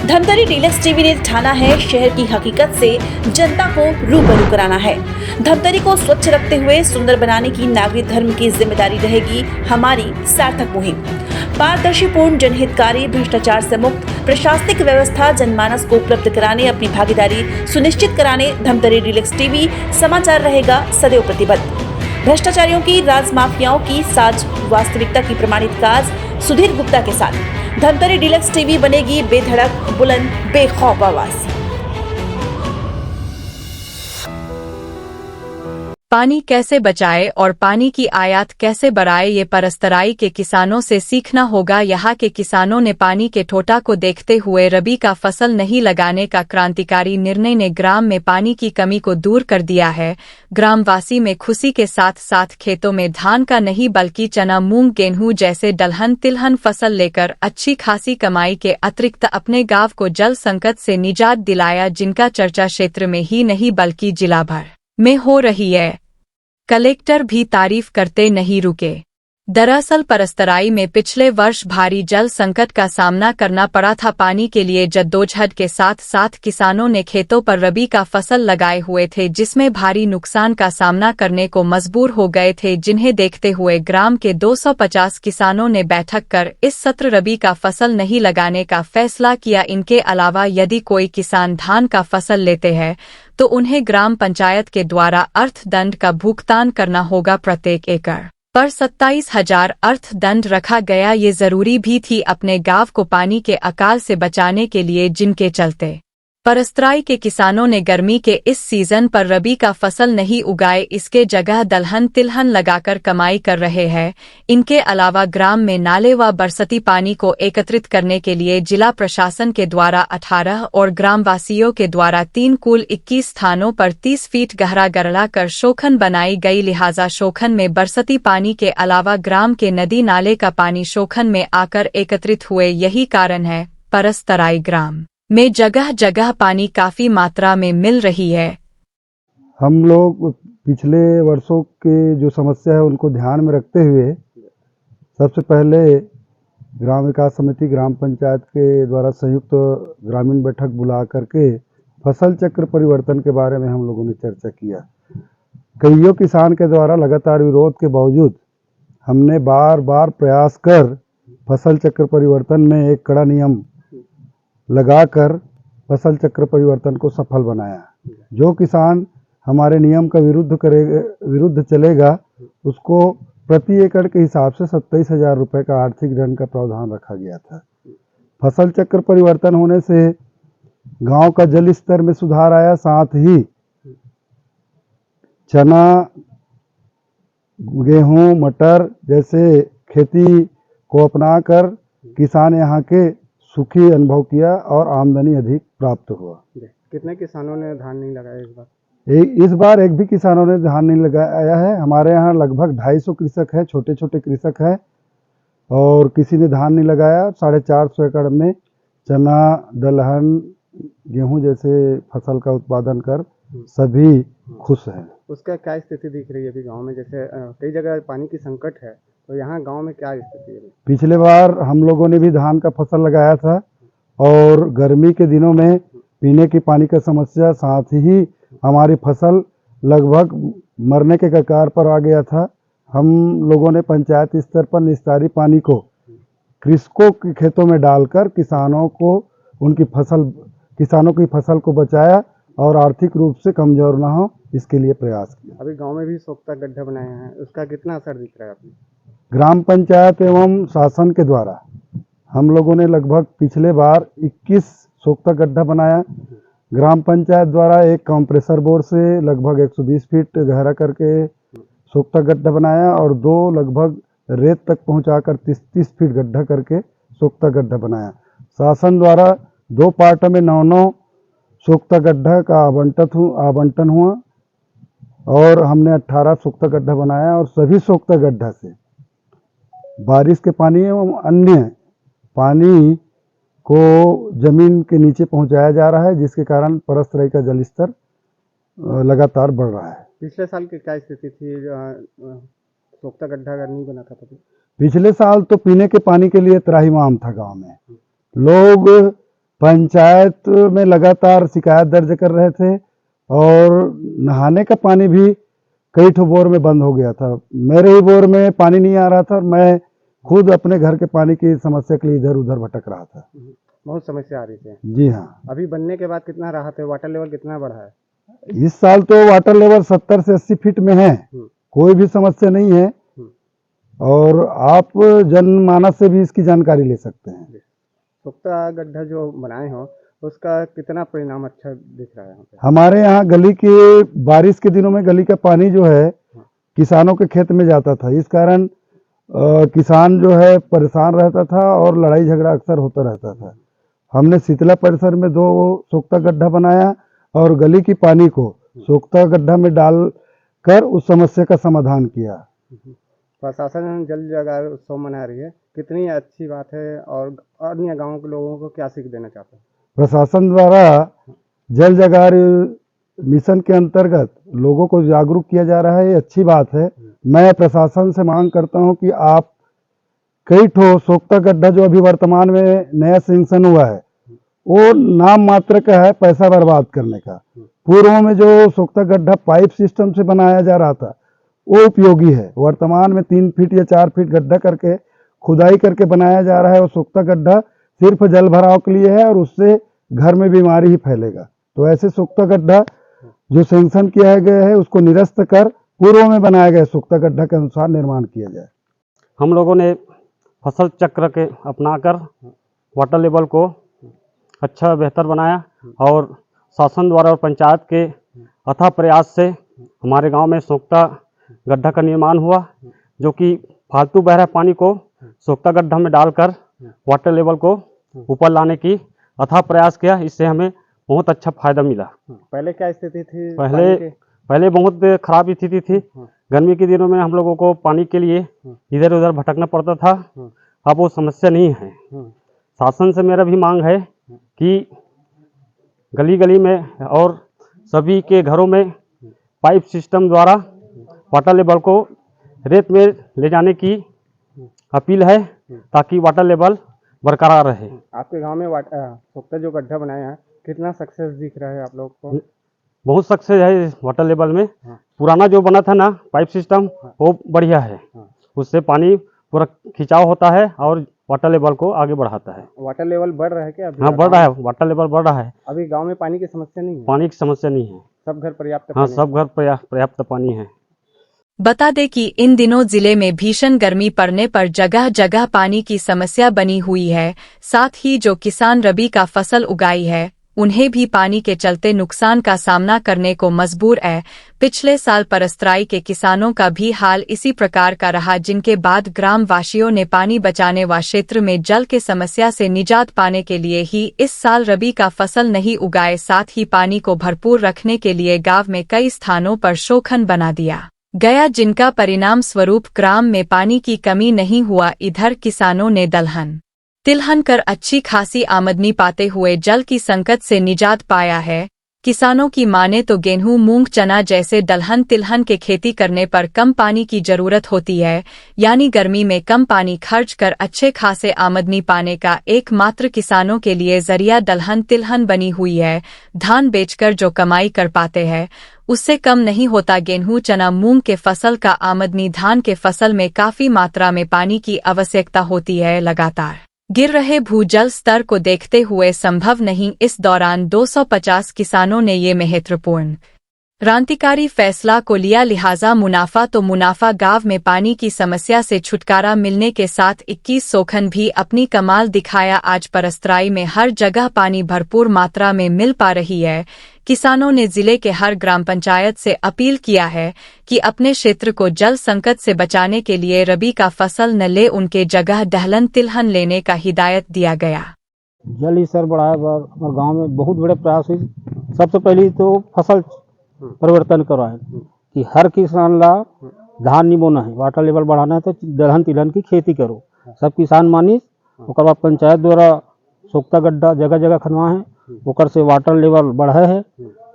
Dhamtari deluxe TV ने ठाना है शहर की हकीकत से जनता को रूबरू कराना है। धमतरी को स्वच्छ रखते हुए सुंदर बनाने की नागरिक धर्म की जिम्मेदारी रहेगी हमारी सार्थक मुहिम। पारदर्शीपूर्ण, जनहितकारी, भ्रष्टाचार से मुक्त प्रशासनिक व्यवस्था जनमानस को उपलब्ध कराने अपनी भागीदारी सुनिश्चित कराने धमतरी डीलक्स टीवी समाचार रहेगा सदैव प्रतिबद्ध। भ्रष्टाचारियों की, राज माफियाओं की साज वास्तविकता की प्रमाणित काज सुधीर गुप्ता के साथ धमतरी डीलक्स टीवी बनेगी बेधड़क, बुलंद, बेखौफ आवाज। पानी कैसे बचाए और पानी की आयात कैसे बढ़ाए, ये परस्तराई के किसानों से सीखना होगा। यहाँ के किसानों ने पानी के ठोटा को देखते हुए रबी का फसल नहीं लगाने का क्रांतिकारी निर्णय ने ग्राम में पानी की कमी को दूर कर दिया है। ग्रामवासी में खुशी के साथ साथ खेतों में धान का नहीं बल्कि चना, मूंग, गेहूं जैसे दलहन तिलहन फसल लेकर अच्छी खासी कमाई के अतिरिक्त अपने गांव को जल संकट से निजात दिलाया, जिनका चर्चा क्षेत्र में ही नहीं बल्कि जिला भर में हो रही है। कलेक्टर भी तारीफ करते नहीं रुके। दरअसल परस्तराई में पिछले वर्ष भारी जल संकट का सामना करना पड़ा था। पानी के लिए जद्दोजहद के साथ साथ किसानों ने खेतों पर रबी का फसल लगाए हुए थे, जिसमें भारी नुकसान का सामना करने को मजबूर हो गए थे, जिन्हें देखते हुए ग्राम के 250 किसानों ने बैठक कर इस सत्र रबी का फसल नहीं लगाने का फैसला किया। इनके अलावा यदि कोई किसान धान का फसल लेते हैं तो उन्हें ग्राम पंचायत के द्वारा अर्थदंड का भुगतान करना होगा। प्रत्येक एकड़ पर 27,000 अर्थदंड रखा गया। ये जरूरी भी थी अपने गांव को पानी के अकाल से बचाने के लिए, जिनके चलते परस्तराई के किसानों ने गर्मी के इस सीजन पर रबी का फसल नहीं उगाए, इसके जगह दलहन तिलहन लगाकर कमाई कर रहे हैं। इनके अलावा ग्राम में नाले व बरसाती पानी को एकत्रित करने के लिए जिला प्रशासन के द्वारा 18 और ग्रामवासियों के द्वारा 3 कुल 21 स्थानों पर 30 फीट गहरा गरला कर शोखन बनाई गई। लिहाजा शोखन में बरसाती पानी के अलावा ग्राम के नदी नाले का पानी शोखन में आकर एकत्रित हुए। यही कारण है परस्तराई ग्राम में जगह जगह पानी काफी मात्रा में मिल रही है। हम लोग पिछले वर्षों के जो समस्या है उनको ध्यान में रखते हुए सबसे पहले ग्राम विकास समिति ग्राम पंचायत के द्वारा संयुक्त ग्रामीण बैठक बुला करके फसल चक्र परिवर्तन के बारे में हम लोगों ने चर्चा किया। कईयों किसान के द्वारा लगातार विरोध के बावजूद हमने बार बार प्रयास कर फसल चक्र परिवर्तन में एक कड़ा नियम लगाकर फसल चक्र परिवर्तन को सफल बनाया। जो किसान हमारे नियम का विरुद्ध चलेगा उसको प्रति एकड़ के हिसाब से 27,000 रुपये का आर्थिक दंड का प्रावधान रखा गया था। फसल चक्र परिवर्तन होने से गांव का जल स्तर में सुधार आया, साथ ही चना, गेहूं, मटर जैसे खेती को अपनाकर किसान यहाँ के सुखी अनुभव किया और आमदनी अधिक प्राप्त हुआ। कितने किसानों ने धान नहीं लगाया इस बार? इस बार एक भी किसानों ने धान नहीं लगाया है। हमारे यहाँ लगभग 250 कृषक है, छोटे छोटे कृषक है, और किसी ने धान नहीं लगाया। 450 एकड़ में चना, दलहन, गेहूं जैसे फसल का उत्पादन कर सभी खुश हैं। उसका क्या स्थिति दिख रही है अभी गाँव में? जैसे कई जगह पानी की संकट है, तो यहाँ गांव में क्या स्थिति है? पिछले बार हम लोगों ने भी धान का फसल लगाया था और गर्मी के दिनों में पीने की पानी का समस्या, साथ ही हमारी फसल लगभग मरने के कगार पर आ गया था। हम लोगों ने पंचायत स्तर पर निस्तारी पानी को कृषकों के खेतों में डालकर किसानों की फसल को बचाया और आर्थिक रूप से कमजोर न हो, इसके लिए प्रयास किया। अभी गांव में भी सोख्ता गड्ढा बनाया है, उसका कितना असर दिख रहा है आपको? ग्राम पंचायत एवं शासन के द्वारा हम लोगों ने लगभग पिछले बार 21 सोख्ता गड्ढा बनाया। ग्राम पंचायत द्वारा एक कंप्रेसर बोर से लगभग 120 फीट गहरा करके सोख्ता गड्ढा बनाया और 2 लगभग रेत तक पहुंचाकर 30 फीट गड्ढा करके सोख्ता गड्ढा बनाया। शासन द्वारा 2 पार्टों में 9 सोख्ता गड्ढा का आवंटन हुआ और हमने 18 सोख्ता गड्ढा बनाया और सभी सोख्ता गड्ढा से बारिश के पानी एवं अन्य पानी को जमीन के नीचे पहुंचाया जा रहा है, जिसके कारण परस्तराई का जल स्तर लगातार बढ़ रहा है। पिछले साल की क्या स्थिति थी? सोख्ता गड्ढा अगर नहीं बना था तो पिछले साल तो पीने के पानी के लिए त्राहिमाम था गांव में। लोग पंचायत में लगातार शिकायत दर्ज कर रहे थे और नहाने का पानी भी कई ठो बोर में बंद हो गया था। मेरे ही बोर में पानी नहीं आ रहा था और मैं खुद अपने घर के पानी की समस्या के लिए इधर उधर भटक रहा था। बहुत समस्या आ रही थी। जी हाँ। अभी बनने के बाद कितना राहत है, वाटर लेवल कितना बढ़ा है? इस साल तो वाटर लेवल 70 से 80 फीट में है, कोई भी समस्या नहीं है और आप जनमानस से भी इसकी जानकारी ले सकते हैं। सोख्ता गड्ढा जो बनाए हो उसका कितना परिणाम अच्छा दिख रहा है यहाँ पे? हमारे यहाँ गली के बारिश के दिनों में गली का पानी जो है किसानों के खेत में जाता था, इस कारण किसान जो है परेशान रहता था और लड़ाई झगड़ा अक्सर होता रहता था। हमने शीतला परिसर में 2 सोख्ता गड्ढा बनाया और गली की पानी को सोख्ता गड्ढा में डाल कर उस समस्या का समाधान किया। प्रशासन जल जगार उत्सव मना रही है, कितनी अच्छी बात है और अन्य गाँव के लोगों को क्या सीख देना चाहते हैं? प्रशासन द्वारा जल जगार मिशन के अंतर्गत लोगों को जागरूक किया जा रहा है, ये अच्छी बात है। मैं प्रशासन से मांग करता हूं कि आप कई ठो सोख्ता गड्ढा जो अभी वर्तमान में नया सेंक्शन हुआ है वो नाम मात्र का है, पैसा बर्बाद करने का। पूर्व में जो सोख्ता गड्ढा पाइप सिस्टम से बनाया जा रहा था वो उपयोगी है। वर्तमान में 3 फीट या 4 फीट गड्ढा करके खुदाई करके बनाया जा रहा है, वो सोख्ता गड्ढा सिर्फ जल भराव के लिए है और उससे घर में बीमारी ही फैलेगा। तो ऐसे सोख्ता गड्ढा जो सेंक्शन किया गया है उसको निरस्त कर पूर्व में बनाया गया सोख्ता गड्ढा के अनुसार निर्माण किया जाए। हम लोगों ने फसल चक्र के अपनाकर वाटर लेवल को अच्छा बेहतर बनाया और शासन द्वारा और पंचायत के अथक प्रयास से हमारे गांव में सोख्ता गड्ढा का निर्माण हुआ, जो कि फालतू बह रहे पानी को सोख्ता गड्ढा में डालकर वाटर लेवल को ऊपर लाने की अथक प्रयास किया। इससे हमें बहुत अच्छा फायदा मिला। पहले क्या स्थिति थी? पहले बहुत खराब स्थिति थी। गर्मी के दिनों में हम लोगों को पानी के लिए इधर उधर भटकना पड़ता था, अब वो समस्या नहीं है। शासन से मेरा भी मांग है कि गली गली में और सभी के घरों में पाइप सिस्टम द्वारा वाटर लेवल को रेत में ले जाने की अपील है, ताकि वाटर लेवल बरकरार रहे। आपके गांव में सोख्ता जो गड्ढा बनाया है कितना सक्सेस दिख रहा है आप लोग को? बहुत सक्सेस है इस वाटर लेवल में। पुराना जो बना था ना पाइप सिस्टम वो बढ़िया है, उससे पानी पूरा खिंचाव होता है और वाटर लेवल को आगे बढ़ाता है। वाटर लेवल बढ़ रहा है क्या अभी? हाँ बढ़ रहा है, वाटर लेवल बढ़ रहा है। अभी गांव में पानी की समस्या नहीं है? पानी की समस्या नहीं है, सब घर पर्याप्त हाँ पानी सब घर पर्याप्त पानी है। बता दें कि इन दिनों जिले में भीषण गर्मी पड़ने पर जगह जगह पानी की समस्या बनी हुई है। साथ ही जो किसान रबी का फसल उगाई है उन्हें भी पानी के चलते नुकसान का सामना करने को मजबूर है। पिछले साल परस्तराई के किसानों का भी हाल इसी प्रकार का रहा, जिनके बाद ग्राम वासियों ने पानी बचाने व क्षेत्र में जल के समस्या से निजात पाने के लिए ही इस साल रबी का फसल नहीं उगाए। साथ ही पानी को भरपूर रखने के लिए गांव में कई स्थानों पर शोखन बना दिया गया, जिनका परिणाम स्वरूप ग्राम में पानी की कमी नहीं हुआ। इधर किसानों ने दलहन तिलहन कर अच्छी खासी आमदनी पाते हुए जल की संकट से निजात पाया है। किसानों की माने तो गेहूं, मूंग, चना जैसे दलहन तिलहन के खेती करने पर कम पानी की जरूरत होती है, यानी गर्मी में कम पानी खर्च कर अच्छे खासे आमदनी पाने का एकमात्र किसानों के लिए जरिया दलहन तिलहन बनी हुई है। धान बेचकर जो कमाई कर पाते हैं उससे कम नहीं होता गेहूं, चना, मूंग के फसल का आमदनी। धान के फसल में काफी मात्रा में पानी की आवश्यकता होती है। लगातार गिर रहे भूजल स्तर को देखते हुए संभव नहीं। इस दौरान 250 किसानों ने ये महत्वपूर्ण क्रांतिकारी फैसला को लिया, लिहाजा मुनाफा तो मुनाफा। गांव में पानी की समस्या से छुटकारा मिलने के साथ 21 सोखन भी अपनी कमाल दिखाया। आज परस्तराई में हर जगह पानी भरपूर मात्रा में मिल पा रही है। किसानों ने जिले के हर ग्राम पंचायत से अपील किया है कि अपने क्षेत्र को जल संकट से बचाने के लिए रबी का फसल न ले, उनके जगह दलहन तिलहन लेने का हिदायत दिया गया। जल स्तर बढ़ाए हमारे गांव में बहुत बड़े प्रयास हुई। सबसे पहले तो फसल परिवर्तन करवाए कि हर किसान ला धान नहीं बोना है, वाटर लेवल बढ़ाना है तो दलहन तिलहन की खेती करो। सब किसान मानिस ओकर बाद पंचायत द्वारा सोख्ता गड्ढा जगह जगह खनवा है, ओकर से वाटर लेवल बढ़ा है।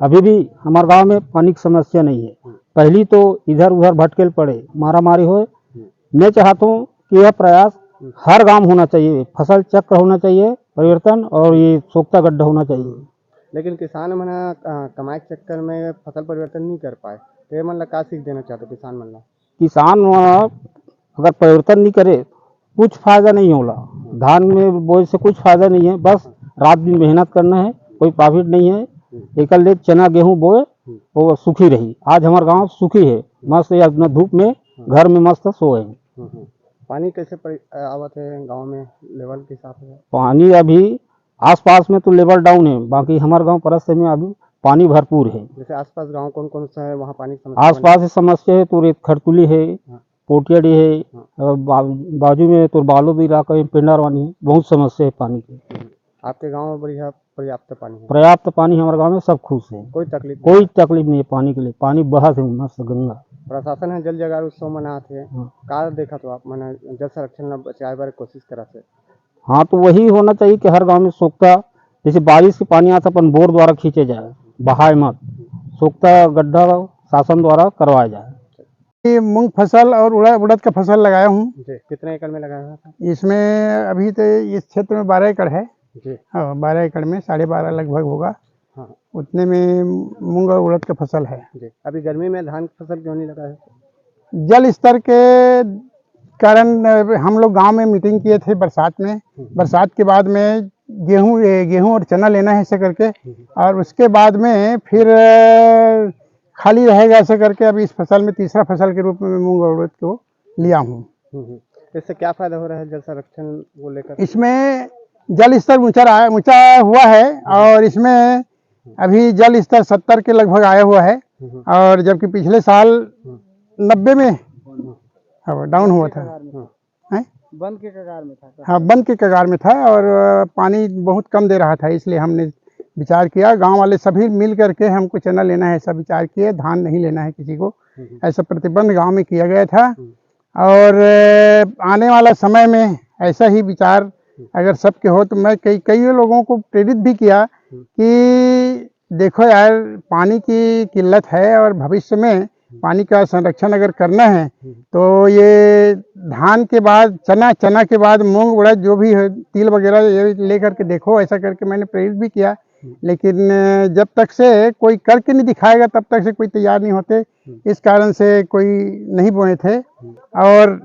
अभी भी हमारे गांव में पानी की समस्या नहीं है। पहली तो इधर उधर भटकेल पड़े, मारा मारी हो। मैं चाहता हूँ कि यह प्रयास हर गांव होना चाहिए, फसल चक्र होना चाहिए परिवर्तन, और ये सोख्ता गड्ढा होना चाहिए। लेकिन किसान मन कमाई के चक्कर में फसल परिवर्तन नहीं कर पाए, तो ये मन ला का सीख देना चाहते किसान मन ला? किसान अगर परिवर्तन नहीं करे कुछ फायदा नहीं होला। धान में बोए से कुछ फायदा नहीं है, बस रात दिन मेहनत करना है, कोई प्रॉफिट नहीं है। एक ले चना गेहूं बोए वो सुखी रही। आज हमारा गांव सुखी है, मस्त है, अपना धूप में घर में मस्त सोए हैं। पानी कैसे आवत है गांव में लेवल के हिसाब से? पानी अभी आसपास में तो लेवल डाउन है, बाकी हमारे गांव परस में अभी पानी भरपूर है। जैसे आसपास गांव कौन कौन सा है, वहाँ पानी की समस्या? आसपास से समस्या है तो रेत खरतुली है, पोटियाड़ी है, बाजू में तो बालोद इलाका है, पिंडारवानी है, बहुत समस्या है पानी की। आपके गांव में बढ़िया पर्याप्त पानी है? पर्याप्त पानी हमारे गांव में, सब खुश है, कोई तकलीफ? कोई तकलीफ नहीं है पानी के लिए। पानी बहा से मस्त गंगा। प्रशासन है जल जगार उत्सव मनाते हैं, हाँ। का देखा तो आप मैंने जल संरक्षण ला बचाए बारे कोशिश करा से? हाँ, तो वही होना चाहिए कि हर गांव में सोख्ता, जैसे बारिश के पानी आता अपन बोर द्वारा खींचे जाए, बहाए मत, सोख्ता गड्ढा शासन द्वारा करवाया जाए। ये मूंग फसल और उड़द का फसल लगाया हूँ। जी, कितने एकड़ में लगाया हुआ था? इसमें अभी तो इस क्षेत्र में 12 एकड़ है। जी। हाँ, 12 एकड़ में 12.5 लगभग होगा। हाँ। उतने में मूंग और उड़द का फसल है। जी। अभी गर्मी में धान की फसल क्यों नहीं लगा है? जल स्तर के कारण हम लोग गांव में मीटिंग किए थे बरसात में। बरसात के बाद में गेहूं और चना लेना है ऐसे करके, और उसके बाद में फिर खाली रहेगा ऐसे करके अभी इस फसल में तीसरा फसल के रूप में मूंग और उड़द को लिया हूँ। इससे क्या फायदा हो रहा है जल संरक्षण को लेकर? इसमें जल स्तर ऊंचा हुआ है, और इसमें अभी जल स्तर 70 के लगभग आया हुआ है, और जबकि पिछले साल 90 में डाउन हुआ था। बंद के कगार में था? हाँ, बंद के कगार में था, और पानी बहुत कम दे रहा था। इसलिए हमने विचार किया, गांव वाले सभी मिल करके हमको चना लेना है ऐसा विचार किए, धान नहीं लेना है किसी को, ऐसा प्रतिबंध गांव में किया गया था। और आने वाला समय में ऐसा ही विचार अगर सबके हो तो मैं कई लोगों को प्रेरित भी किया कि देखो यार, पानी की किल्लत है, और भविष्य में पानी का संरक्षण अगर करना है तो ये धान के बाद चना के बाद मूंग उड़द जो भी है, तिल वगैरह ये लेकर के देखो, ऐसा करके मैंने प्रेरित भी किया। लेकिन जब तक से कोई करके नहीं दिखाएगा तब तक से कोई तैयार नहीं होते, इस कारण से कोई नहीं बोए थे। और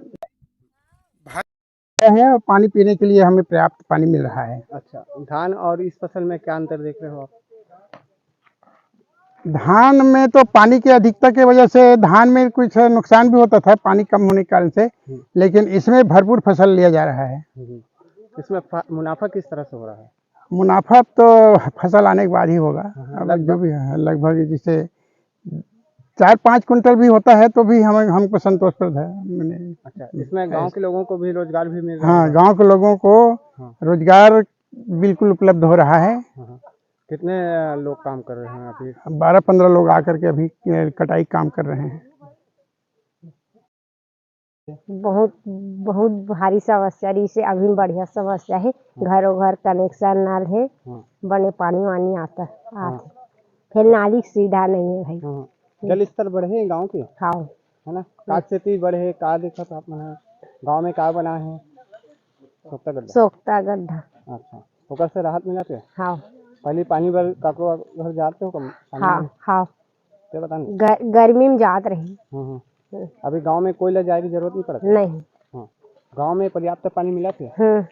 है, और पानी पीने के लिए हमें पर्याप्त पानी मिल रहा है। अच्छा, धान और इस फसल में क्या अंतर देख रहे हो आप? धान में तो पानी की अधिकता की वजह से धान में कुछ नुकसान भी होता था पानी कम होने के कारण से, लेकिन इसमें भरपूर फसल लिया जा रहा है। इसमें मुनाफा किस तरह से हो रहा है? मुनाफा तो फसल आने के बाद ही होगा। अब जो भी है लगभग जैसे 4-5 कुंटल भी होता है तो भी हमको संतोषप्रद है। मैंने अच्छा, इसमें गांव के लोगों को भी रोजगार भी मिल रहा है? हाँ, गांव के लोगों को रोजगार बिल्कुल उपलब्ध हो रहा है। कितने लोग काम कर रहे हैं अभी? 12-15 लोग आकर के अभी कटाई काम कर रहे हैं। बहुत बहुत भारी समस्या रही से, अभी बढ़िया समस्या है। घरों घर कनेक्शन नल है, बने पानी वानी आता फिर नाली की सुविधा नहीं है भाई। जल स्तर बढ़े गांव के? हाँ, है ना, का खेती बढ़े, का देखा आप मैंने गांव में का बना है? सोख्ता गड्ढा। सोख्ता गड्ढा। अच्छा, ओकर से राहत मिला थे? हाँ। पहले पानी भर काको घर जाते हो कम? हाँ। क्या बता? गर्मी में जात रही। अभी गांव में कोई ले जाए की जरूरत नहीं पड़ती? नहीं। गांव में पर्याप्त पानी मिला थे?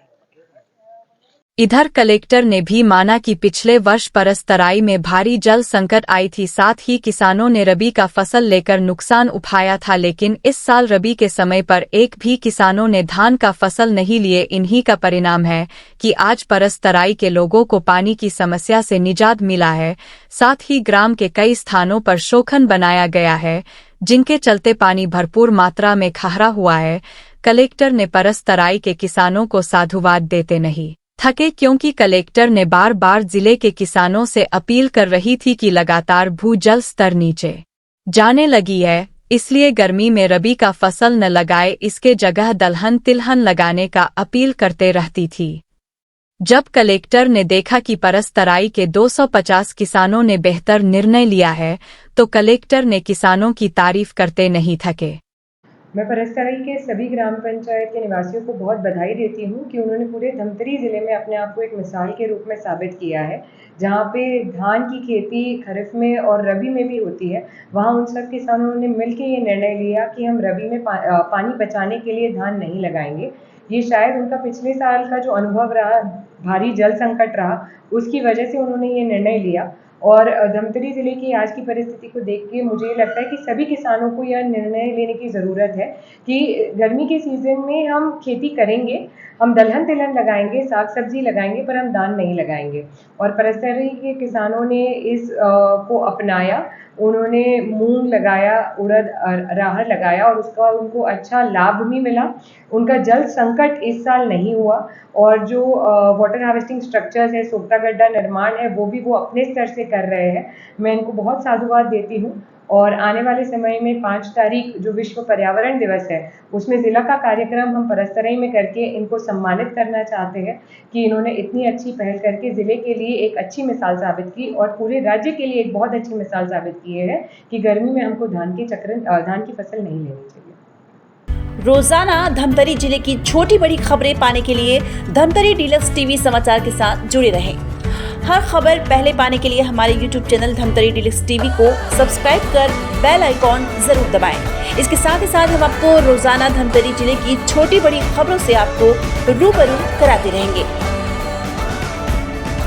इधर कलेक्टर ने भी माना कि पिछले वर्ष परस्तराई में भारी जल संकट आई थी, साथ ही किसानों ने रबी का फसल लेकर नुकसान उठाया था, लेकिन इस साल रबी के समय पर एक भी किसानों ने धान का फसल नहीं लिए। इन्हीं का परिणाम है कि आज परस्तराई के लोगों को पानी की समस्या से निजात मिला है। साथ ही ग्राम के कई स्थानों पर शोखन बनाया गया है, जिनके चलते पानी भरपूर मात्रा में खहरा हुआ है। कलेक्टर ने परस्तराई के किसानों को साधुवाद देते नहीं थके, क्योंकि कलेक्टर ने बार बार जिले के किसानों से अपील कर रही थी कि लगातार भूजल स्तर नीचे जाने लगी है, इसलिए गर्मी में रबी का फसल न लगाए, इसके जगह दलहन तिलहन लगाने का अपील करते रहती थी। जब कलेक्टर ने देखा कि परस्तराई के 250 किसानों ने बेहतर निर्णय लिया है, तो कलेक्टर ने किसानों की तारीफ करते नहीं थके। मैं परस्तराई के सभी ग्राम पंचायत के निवासियों को बहुत बधाई देती हूँ कि उन्होंने पूरे धमतरी ज़िले में अपने आप को एक मिसाल के रूप में साबित किया है। जहाँ पे धान की खेती खरीफ में और रबी में भी होती है, वहाँ उन सब किसानों ने मिलकर ये निर्णय लिया कि हम रबी में पानी बचाने के लिए धान नहीं लगाएंगे। ये शायद उनका पिछले साल का जो अनुभव रहा, भारी जल संकट रहा, उसकी वजह से उन्होंने ये निर्णय लिया। और धमतरी ज़िले की आज की परिस्थिति को देख के मुझे लगता है कि सभी किसानों को यह निर्णय लेने की ज़रूरत है कि गर्मी के सीज़न में हम खेती करेंगे, हम दलहन तिलहन लगाएंगे, साग सब्जी लगाएंगे, पर हम धान नहीं लगाएंगे। और परस्तराई के किसानों ने इस को अपनाया। उन्होंने मूंग लगाया, उड़द राहर लगाया और उसका उनको अच्छा लाभ भी मिला। उनका जल संकट इस साल नहीं हुआ और जो वाटर हार्वेस्टिंग स्ट्रक्चर्स है, सोखता गड्ढा निर्माण है, वो भी वो अपने स्तर से कर रहे हैं। मैं इनको बहुत साधुवाद देती हूँ। और आने वाले समय में 5 तारीख जो विश्व पर्यावरण दिवस है, उसमें ज़िला का कार्यक्रम हम परस्तराई में करके इनको सम्मानित करना चाहते हैं कि इन्होंने इतनी अच्छी पहल करके ज़िले के लिए एक अच्छी मिसाल साबित की और पूरे राज्य के लिए एक बहुत अच्छी मिसाल साबित की है कि गर्मी में हमको धान की फसल नहीं लेनी चाहिए। रोजाना धमतरी जिले की छोटी बड़ी खबरें पाने के लिए धमतरी डीलक्स टीवी समाचार के साथ जुड़े रहें। हर खबर पहले पाने के लिए हमारे YouTube channel Dhamtari deluxe TV को सब्सक्राइब कर बेल आइकॉन जरूर दबाएं। इसके साथ ही साथ हम आपको रोजाना धमतरी जिले की छोटी बड़ी खबरों से आपको रूबरू कराते रहेंगे।